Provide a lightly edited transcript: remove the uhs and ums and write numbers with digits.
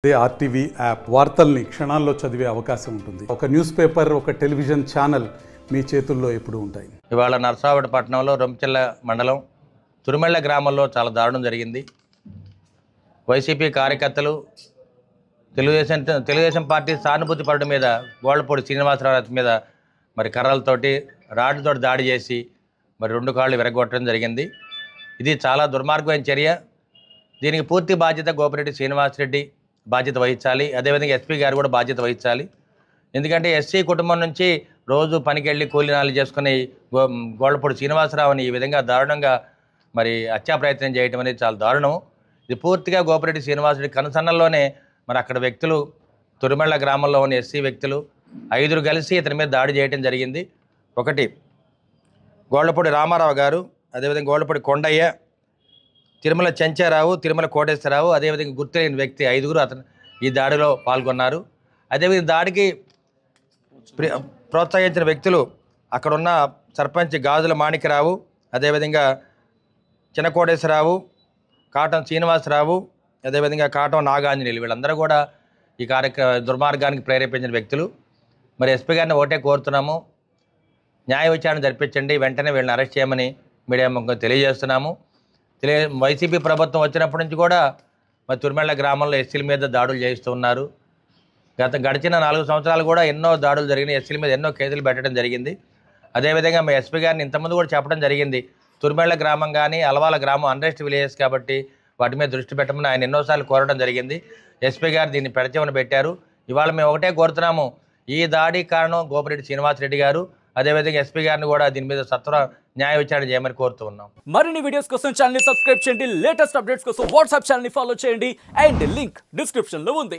అదే RTV app వార్తల్ని క్షణాల్లో చదివే అవకాశం ఉంటుంది. ఒక న్యూస్ పేపర్, ఒక టెలివిజన్ ఛానల్ మీ చేతుల్లో ఎప్పుడూ ఉంటాయి. ఇవాళ నరసరావుపేటపట్నంలో రొంపిచెల్ల మండలం తురుమెళ్ల గ్రామంలో చాలా దారుణం జరిగింది. వైసీపీ కార్యకర్తలు తెలుగుదేశం పార్టీ సానుభూతి పరుడు మీద గోళ్లపూడి శ్రీనివాసరావు మీద మరి కర్రలతోటి రాడ్లతోటి దాడి చేసి మరి 2 కాళ్ళు విరగొట్టడం జరిగింది. ఇది చాలా దుర్మార్గమైన చర్య. దీనికి పూర్తి బాధ్యత గోపిరెడ్డి శ్రీనివాసరెడ్డి బాధ్యత వహించాలి. అదేవిధంగా ఎస్పీ గారు కూడా బాధ్యత వహించాలి. ఎందుకంటే ఎస్సీ కుటుంబం నుంచి రోజు పనికెళ్ళి కూలీనాలు చేసుకుని గోళ్లపూడి శ్రీనివాసరావుని ఈ విధంగా దారుణంగా మరి హత్యా ప్రయత్నం చేయడం అనేది చాలా దారుణం. ఇది పూర్తిగా గోపిరెడ్డి శ్రీనివాసరెడ్డి కనుసన్నల్లోనే మరి అక్కడ వ్యక్తులు, తురుమెళ్ల గ్రామంలో ఉన్న ఎస్సీ వ్యక్తులు 5 కలిసి ఇతని మీద దాడి చేయడం జరిగింది. ఒకటి గోళ్లపూడి రామారావు గారు, అదేవిధంగా గోళ్లపూడి కొండయ్య, తిరుమల చెంచారావు, తిరుమల కోటేశ్వరరావు, అదేవిధంగా గుర్తులేని వ్యక్తి 5 అతను ఈ దాడిలో పాల్గొన్నారు. అదేవిధంగా దాడికి ప్రోత్సహించిన వ్యక్తులు అక్కడున్న సర్పంచ్ గాజుల మాణిక్యరావు, అదేవిధంగా చిన్న కోటేశ్వరరావు, కాటం శ్రీనివాసరావు, అదేవిధంగా కాటం నాగాంజనేయులు, వీళ్ళందరూ కూడా ఈ దుర్మార్గానికి ప్రేరేపించిన వ్యక్తులు. మరి ఎస్పీ గారిని ఒకటే కోరుతున్నాము, న్యాయ విచారణ జరిపించండి, వెంటనే వీళ్ళని అరెస్ట్ చేయమని మీడియా ముఖంగా తెలియజేస్తున్నాము. వైసీపీ ప్రభుత్వం వచ్చినప్పటి నుంచి కూడా మరి తురుమెళ్ల గ్రామంలో ఎస్సీల మీద దాడులు చేస్తూ ఉన్నారు. గడిచిన 4 సంవత్సరాలు కూడా ఎన్నో దాడులు జరిగినాయి. ఎస్సీల మీద ఎన్నో కేసులు పెట్టడం జరిగింది. అదేవిధంగా మా ఎస్పీ గారిని ఇంతకుముందు కూడా చెప్పడం జరిగింది, తురుమెళ్ల గ్రామం కానీ అలవాల గ్రామం అన్రెస్ట్ విలేజెస్ కాబట్టి వాటి మీద దృష్టి పెట్టమని ఆయన ఎన్నోసార్లు కోరడం జరిగింది. ఎస్పీ గారు దీన్ని పెడచెవిన పెట్టారు. ఇవాళ మేము ఒకటే కోరుతున్నాము, ఈ దాడి కారణం గోపిరెడ్డి శ్రీనివాసరెడ్డి గారు. అదేవిధంగా ఎస్పీ గారిని కూడా దీని మీద సత్వర న్యాయ విచారణ చేయమని కోరుతూ ఉన్నాం. మరిన్ని వీడియోస్ కోసం ఛానల్ ని సబ్స్క్రైబ్ చేయండి. లేటెస్ట్ అప్డేట్స్ కోసం వాట్సాప్ ఛానల్ ని ఫాలో చేయండి. అండ్ లింక్ డిస్క్రిప్షన్ లో ఉంది.